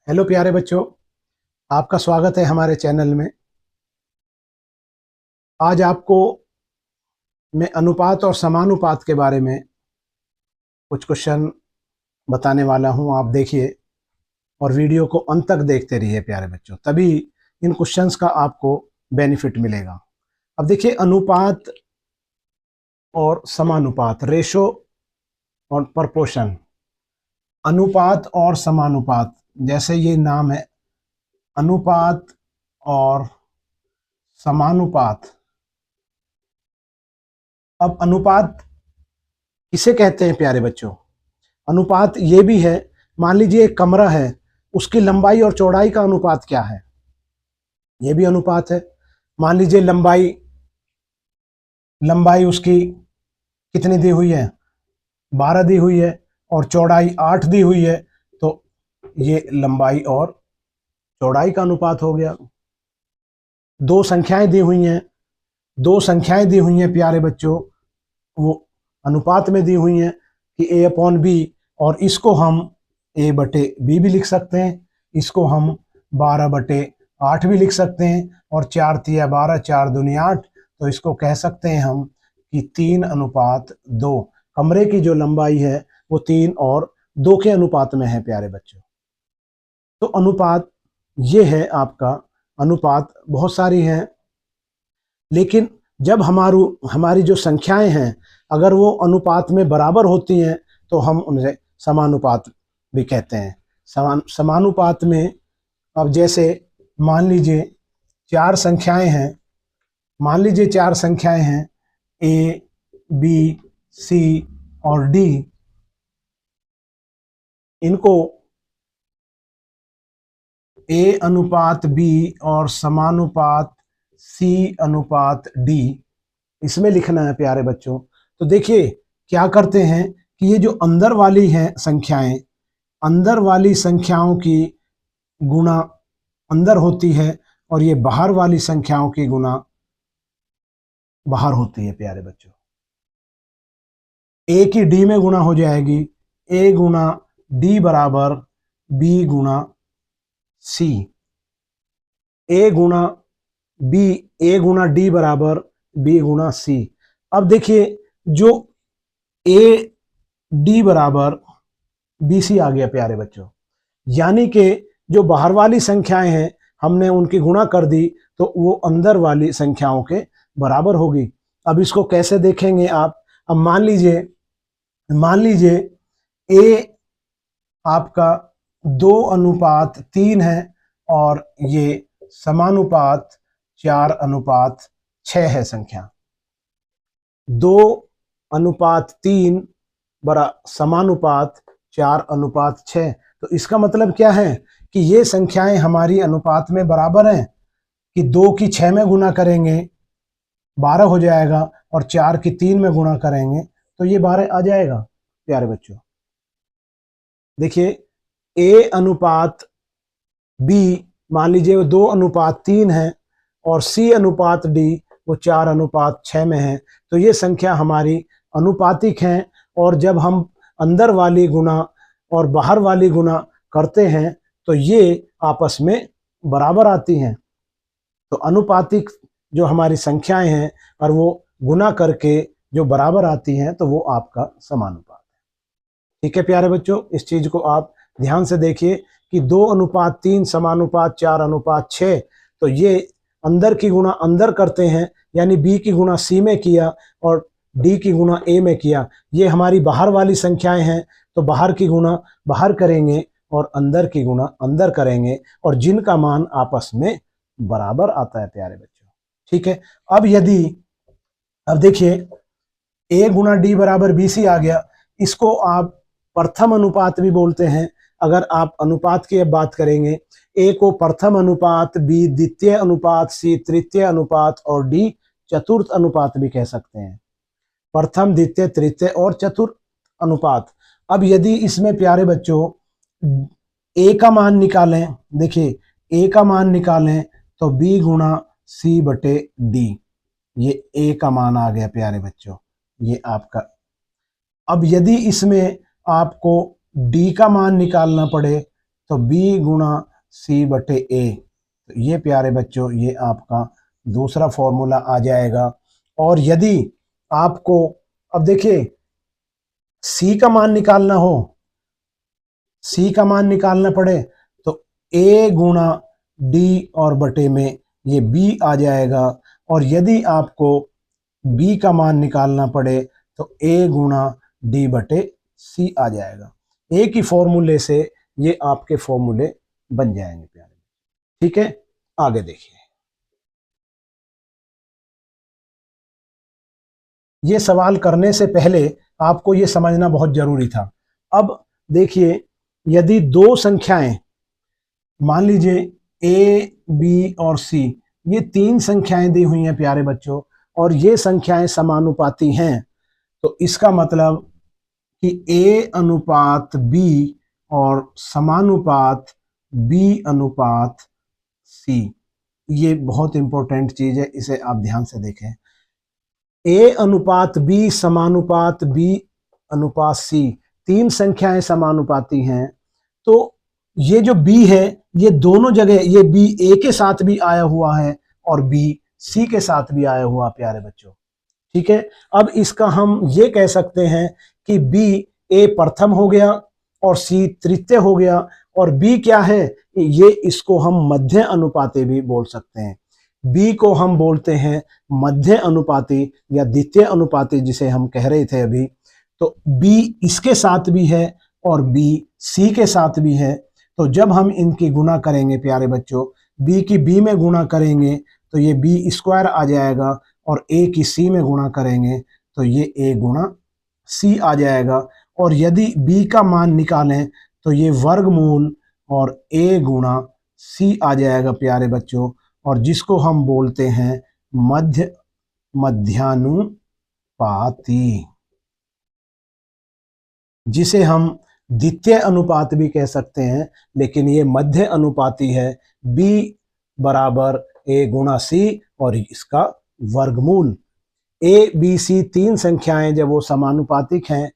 Hello प्यारे बच्चों, आपका स्वागत है हमारे चैनल में। आज आपको मैं अनुपात और समानुपात के बारे में कुछ क्वेश्चन बताने वाला हूं। आप देखिए और वीडियो को अंत तक देखते रहिए प्यारे बच्चों, तभी इन क्वेश्चंस का आपको बेनिफिट मिलेगा। अब देखिए, अनुपात और समानुपात, रेशो और प्रपोर्शन। अनुपात और समानुपात, जैसे ये नाम है, अनुपात और समानुपात। अब अनुपात किसे कहते हैं प्यारे बच्चों? अनुपात ये भी है, मान लीजिए एक कमरा है, उसकी लंबाई और चौड़ाई का अनुपात क्या है, ये भी अनुपात है। मान लीजिए लंबाई लंबाई उसकी कितनी दी हुई है, 12 दी हुई है, और चौड़ाई 8 दी हुई है, तो ये लंबाई और चौड़ाई का अनुपात हो गया। दो संख्याएं दी हुई हैं, प्यारे बच्चों, वो अनुपात में दी हुई हैं कि a/b, और इसको हम a/b भी लिख सकते हैं, इसको हम 12/8 भी लिख सकते हैं, और 4 तिया 12, 4 दूनी 8, तो इसको कह सकते हैं हम कि 3:2। कमरे की जो लंबाई है वो 3 और 2 के अनुपात में है प्यारे बच्चों। तो अनुपात ये है आपका। अनुपात बहुत सारी हैं, लेकिन जब हमारी जो संख्याएं हैं, अगर वो अनुपात में बराबर होती हैं तो हम उन्हें समानुपात भी कहते हैं। समानुपात में, अब जैसे मान लीजिए चार संख्याएं हैं, ए, बी, सी और डी। इनको ए अनुपात बी और समानुपात सी अनुपात डी इसमें लिखना है प्यारे बच्चों। तो देखिए क्या करते हैं कि ये जो अंदर वाली हैं संख्याएं, अंदर वाली संख्याओं की गुणा अंदर होती है, और ये बाहर वाली संख्याओं की गुणा बाहर होती है प्यारे बच्चों। ए की डी में गुणा हो जाएगी, ए गुणा डी बराबर बी गुणा सी। ए गुणा डी बराबर बी गुणा सी। अब देखिए, जो ए डी बराबर बी सी आ गया प्यारे बच्चों, यानी कि जो बाहर वाली संख्याएं हैं हमने उनकी गुणा कर दी, तो वो अंदर वाली संख्याओं के बराबर होगी। अब इसको कैसे देखेंगे आप? अब मान लीजिए ए आपका 2:3 है, और ये समानुपात 4:6 है संख्या। 2:3 बड़ा समानुपात 4:6। तो इसका मतलब क्या है कि ये संख्याएं हमारी अनुपात में बराबर हैं, कि 2 की 6 में गुणा करेंगे 12 हो जाएगा, और 4 की 3 में गुणा करेंगे तो ये 12 आ जाएगा प्यारे बच्चों। देखिए, ए अनुपात बी मान लीजिए वो 2:3 है, और सी अनुपात डी वो 4:6 में है, तो ये संख्या हमारी अनुपातिक हैं। और जब हम अंदर वाली गुणा और बाहर वाली गुणा करते हैं तो ये आपस में बराबर आती हैं। तो अनुपातिक जो हमारी संख्याएं हैं और वो गुणा करके जो बराबर आती हैं, तो वो आपका समानुपात है। ठीक है प्यारे बच्चों, इस चीज को आप ध्यान से देखिए कि 2:3 समानुपात 4:6, तो ये अंदर की गुणा अंदर करते हैं, यानी बी की गुणा सी में किया और डी की गुणा ए में किया। ये हमारी बाहर वाली संख्याएं हैं, तो बाहर की गुणा बाहर करेंगे और अंदर की गुणा अंदर करेंगे, और जिनका मान आपस में बराबर आता है प्यारे बच्चों। ठीक है। अब देखिए, ए गुणा डी बराबर बी सी आ गया। इसको आप प्रथम अनुपात भी बोलते हैं। अगर आप अनुपात की अब बात करेंगे, ए को प्रथम अनुपात, बी द्वितीय अनुपात, सी तृतीय अनुपात और डी चतुर्थ अनुपात भी कह सकते हैं। प्रथम, द्वितीय, तृतीय और चतुर्थ अनुपात। अब यदि इसमें प्यारे बच्चों ए का मान निकालें, देखिए ए का मान निकालें तो बी गुणा सी बटे डी, ये ए का मान आ गया प्यारे बच्चों, ये आपका। अब यदि इसमें आपको डी का मान निकालना पड़े तो b गुणा c बटे a। तो ये प्यारे बच्चों ये आपका दूसरा फॉर्मूला आ जाएगा। और यदि आपको अब देखिए c का मान निकालना हो, c का मान निकालना पड़े तो a गुणा d और बटे में ये b आ जाएगा। और यदि आपको b का मान निकालना पड़े तो a गुणा d बटे c आ जाएगा। एक ही फॉर्मूले से ये आपके फॉर्मूले बन जाएंगे प्यारे। ठीक है, आगे देखिए। ये सवाल करने से पहले आपको ये समझना बहुत जरूरी था। अब देखिए, यदि दो संख्याएं मान लीजिए a, b और c, ये तीन संख्याएं दी हुई हैं प्यारे बच्चों, और ये संख्याएं समानुपाती हैं, तो इसका मतलब कि a अनुपात b और समानुपात b अनुपात c। ये बहुत इंपॉर्टेंट चीज है, इसे आप ध्यान से देखें। a अनुपात b समानुपात b अनुपात c, तीन संख्याएं समानुपाती हैं, तो ये जो b है ये दोनों जगह, ये b a के साथ भी आया हुआ है और b c के साथ भी आया हुआ प्यारे बच्चों। ठीक है, अब इसका हम ये कह सकते हैं कि b a प्रथम हो गया और c तृतीय हो गया, और b क्या है, ये इसको हम मध्य अनुपाती भी बोल सकते हैं। b को हम बोलते हैं मध्य अनुपाती या द्वितीय अनुपाती, जिसे हम कह रहे थे अभी। तो b इसके साथ भी है और b c के साथ भी है। तो जब हम इनकी गुणा करेंगे प्यारे बच्चों, b की b में गुणा करेंगे तो ये b स्क्वायर आ जाएगा, और a की c में गुणा करेंगे तो ये a गुणा c आ जाएगा। और यदि b का मान निकालें तो ये वर्गमूल और a गुणा c आ जाएगा प्यारे बच्चों, और जिसको हम बोलते हैं मध्यानुपाती, जिसे हम द्वितीय अनुपात भी कह सकते हैं, लेकिन ये मध्य अनुपाती है। b बराबर a गुणा c और इसका वर्गमूल। a b c तीन संख्याएं जब वो समानुपातिक हैं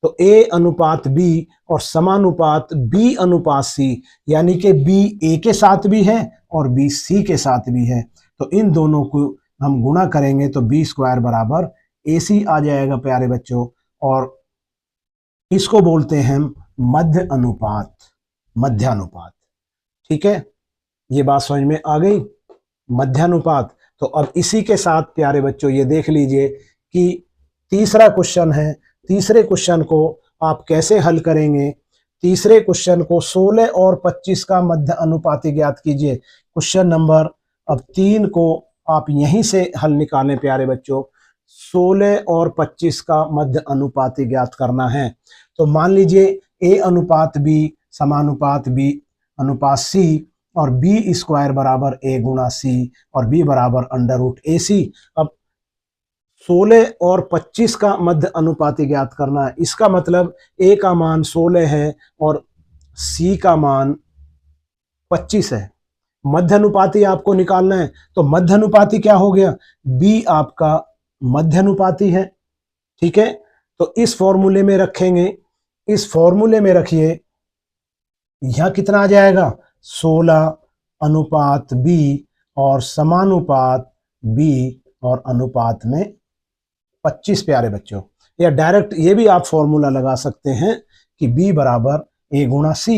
तो a अनुपात b और समानुपात b अनुपात c, यानी कि b a के साथ भी है और b c के साथ भी है। तो इन दोनों को हम गुणा करेंगे तो b स्क्वायर बराबर ac आ जाएगा प्यारे बच्चों, और इसको बोलते हैं मध्य अनुपात, मध्यानुपात। ठीक है, ये बात समझ में आ गई, मध्यानुपात। तो अब इसी के साथ प्यारे बच्चों ये देख लीजिए कि तीसरा क्वेश्चन है। तीसरे क्वेश्चन को आप कैसे हल करेंगे? तीसरे क्वेश्चन को 16 और 25 का मध्य अनुपाती ज्ञात कीजिए। क्वेश्चन नंबर अब 3 को आप यहीं से हल निकालें प्यारे बच्चों। 16 और 25 का मध्य अनुपाती ज्ञात करना है। तो मान लीजिए a अनुपात b समानुपात b अनुपात c और b स्क्वायर बराबर a गुणा c और b बराबर अंडर रूट ac। अब 16 और 25 का मध्य अनुपाती ज्ञात करना है। इसका मतलब a का मान 16 है और c का मान 25 है। मध्य अनुपाती आपको निकालना है, तो मध्य अनुपाती क्या हो गया? b आपका मध्य अनुपाती है। ठीक है, तो इस फॉर्मूले में रखेंगे, इस फॉर्मूले में रखिए, यहां कितना आ जाएगा? 16 अनुपात b और समानुपात b और अनुपात में 25 प्यारे बच्चों। या डायरेक्ट ये भी आप फॉर्मूला लगा सकते हैं कि b बराबर a गुणा c।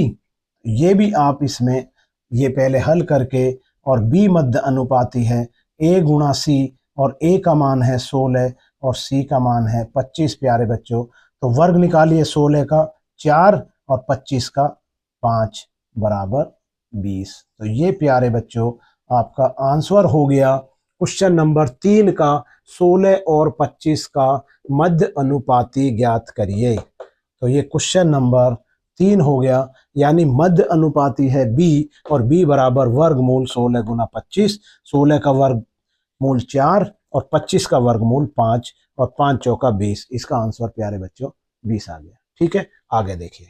ये भी आप इसमें ये पहले हल करके, और b मध्य अनुपाती है a गुणा c और a का मान है 16 और c का मान है 25 प्यारे बच्चों। तो वर्ग निकालिए 16 का 4 और 25 का 5 बराबर 20। तो ये प्यारे बच्चों आपका आंसर हो गया क्वेश्चन नंबर 3 का 16 और 25 का मध्य अनुपाती ज्ञात करिए। तो ये क्वेश्चन नंबर 3 हो गया, यानी मध्य अनुपाती है b और b बराबर वर्गमूल 16 गुना 25। 16 का वर्गमूल 4 और 25 का वर्गमूल 5 और 5 चौका 20। इसका आंसर प्यारे बच्चों 20 आ गया। ठीक है, आगे देखिए।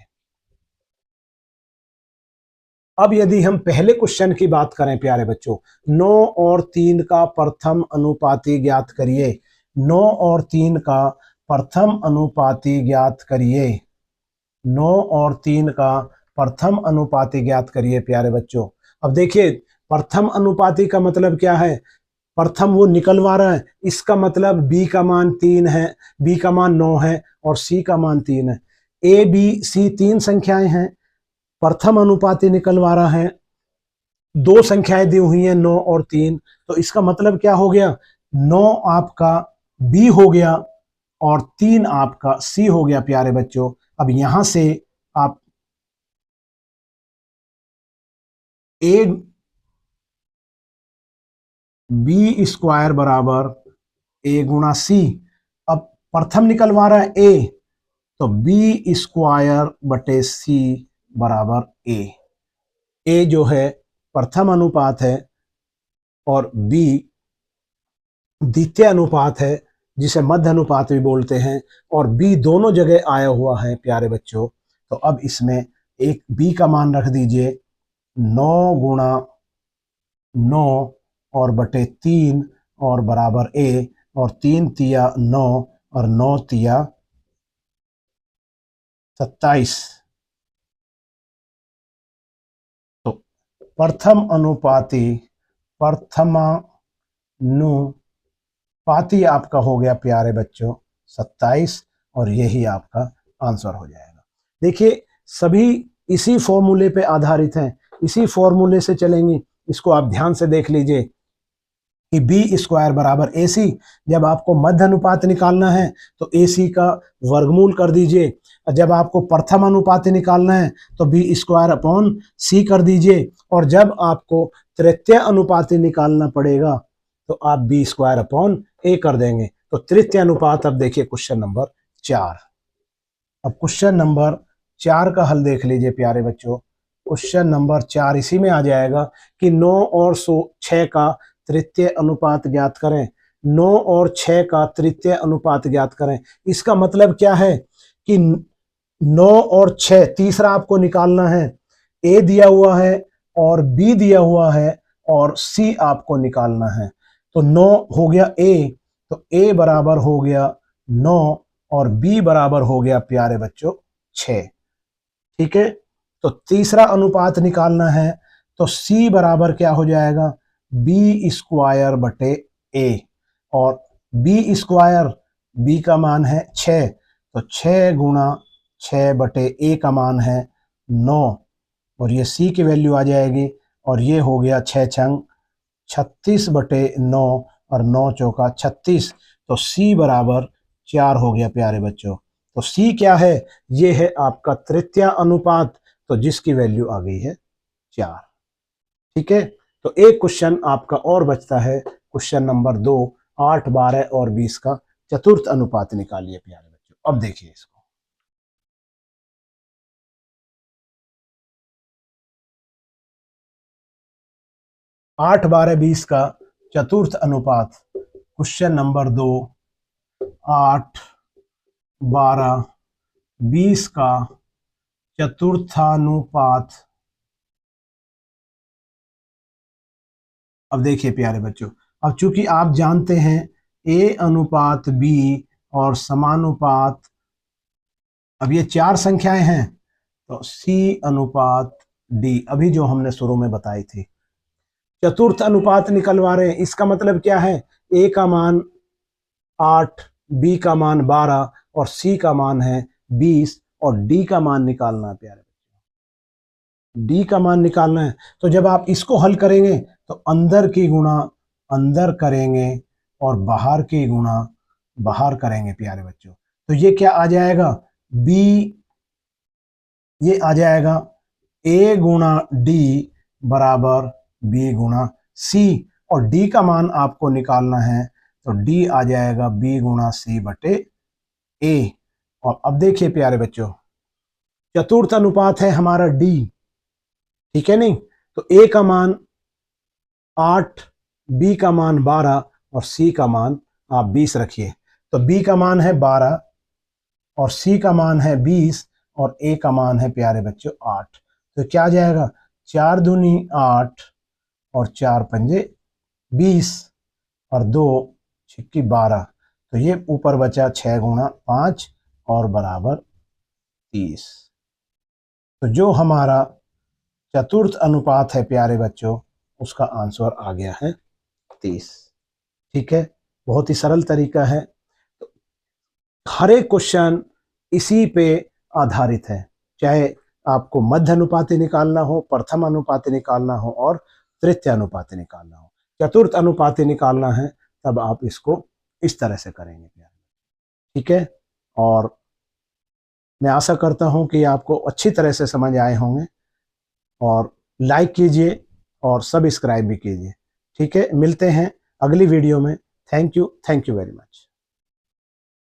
अब यदि हम पहले क्वेश्चन की बात करें प्यारे बच्चों, 9 और 3 का प्रथम अनुपाती ज्ञात करिए। 9 और 3 का प्रथम अनुपाती ज्ञात करिए। 9 और 3 का प्रथम अनुपाती ज्ञात करिए प्यारे बच्चों। अब देखिए प्रथम अनुपाती का मतलब क्या है, प्रथम वो निकलवा रहा है, इसका मतलब b का मान 3 है, b का मान 9 है और c का मान 3 है। a b c 3 संख्याएं हैं, प्रथम अनुपाती निकलवा रहा है, दो संख्याएं दी हुई हैं 9 और 3, तो इसका मतलब क्या हो गया, 9 आपका b हो गया और 3 आपका c हो गया प्यारे बच्चों। अब यहां से आप a b स्क्वायर बराबर a गुणा c, अब प्रथम निकलवा रहा है a, तो b स्क्वायर बटे c बराबर a जो है प्रथम अनुपात है और b द्वितीय अनुपात है जिसे मध्य अनुपात भी बोलते हैं, और b दोनों जगह आया हुआ है प्यारे बच्चों। तो अब इसमें एक b का मान रख दीजिए 9 गुणा 9 और बटे 3 और बराबर a, और 3 तिया 9 और 9 तिया 27। तो प्रथम अनुपाती आपका हो गया प्यारे बच्चों 27, और यही आपका आंसर हो जाएगा। देखिए सभी इसी फॉर्मूले पे आधारित हैं, इसी फॉर्मूले से चलेंगे। इसको आप ध्यान से देख लीजिए कि बी स्क्वायर बराबर ए सी, जब आपको मध्य अनुपात निकालना है तो ए सी का वर्गमूल कर दीजिए, जब आपको प्रथम अनुपात निकालना है तो बी स्क्वायर अपॉन सी कर दीजिए, और जब आपको तृतीय अनुपात निकालना पड़ेगा तो आप बी स्क्वायर अपॉन ए कर देंगे। तो तृतीय अनुपात, अब देखिए क्वेश्चन नंबर 4। अब क्वेश्चन नंबर 4 का हल देख लीजिए प्यारे बच्चों। क्वेश्चन नंबर 4 इसी में आ जाएगा कि 9 और 6 का तृतीय अनुपात ज्ञात करें। 9 और 6 का तृतीय अनुपात ज्ञात करें, इसका मतलब क्या है कि 9 और 6 तीसरा आपको निकालना है। ए दिया हुआ है और बी दिया हुआ है और सी आपको निकालना है। तो 9 हो गया ए, तो ए बराबर हो गया 9 और बी बराबर हो गया प्यारे बच्चों 6। ठीक है, तो तीसरा अनुपात निकालना है तो सी बराबर क्या हो जाएगा, बी स्क्वायर बटे ए, और बी स्क्वायर बी का मान है 6, तो 6 गुणा 6 बटे ए का मान है 9, और ये सी की वैल्यू आ जाएगी, और ये हो गया 6 छंग 36 बटे 9 और 9 चौका 36, तो सी बराबर 4 हो गया प्यारे बच्चों। तो सी क्या है, ये है आपका तृतीय अनुपात, तो जिसकी वैल्यू आ गई है 4। ठीक है, तो एक क्वेश्चन आपका और बचता है, क्वेश्चन नंबर 2, 8, 12 और 20 का चतुर्थ अनुपात निकालिए प्यारे बच्चों। अब देखिए इसको, 8, 12, 20 का चतुर्थ अनुपात, क्वेश्चन नंबर 2, 8, 12, 20 का चतुर्थानुपात। अब देखिए प्यारे बच्चों, अब चूंकि आप जानते हैं ए अनुपात बी और समानुपात, अब ये 4 संख्याएं हैं, तो सी अनुपात डी, अभी जो हमने शुरू में बताई थी। चतुर्थ अनुपात निकलवा रहे हैं, इसका मतलब क्या है, ए का मान 8, बी का मान 12 और सी का मान है 20, और डी का मान निकालना है प्यारे बच्चों, डी का मान निकालना है। तो जब आप इसको हल करेंगे तो अंदर की गुणा अंदर करेंगे और बाहर की गुणा बाहर करेंगे प्यारे बच्चों, तो ये क्या आ जाएगा, बी, ये आ जाएगा ए गुणा डी बराबर बी गुणा सी, और डी का मान आपको निकालना है, तो डी आ जाएगा बी गुणा सी बटे ए। और अब देखिए प्यारे बच्चों, चतुर्थ अनुपात है हमारा डी, ठीक है नहीं, तो ए का मान 8, बी का मान 12 और सी का मान आप 20 रखिए। तो बी का मान है 12 और सी का मान है 20 और ए का मान है प्यारे बच्चों 8। तो क्या आ जाएगा, 4 दूनी 8 और 4 पंजे 20 और 2 छिक्की 12, तो ये ऊपर बचा 6 गुणा 5 और बराबर 30। तो जो हमारा चतुर्थ अनुपात है प्यारे बच्चों, उसका आंसर आ गया है 30। ठीक है, बहुत ही सरल तरीका है। तो हर एक क्वेश्चन इसी पे आधारित है, चाहे आपको मध्य अनुपाती निकालना हो, प्रथम अनुपाती निकालना हो और तृतीय अनुपाती निकालना हो। चतुर्थ अनुपाती निकालना है तब आप इसको इस तरह से करेंगे प्यारे। ठीक है, और मैं आशा करता हूं कि आपको अच्छी तरह से समझ आए होंगे, और लाइक कीजिए और सब्सक्राइब भी कीजिए। ठीक है, मिलते हैं अगली वीडियो में। Thank you very much.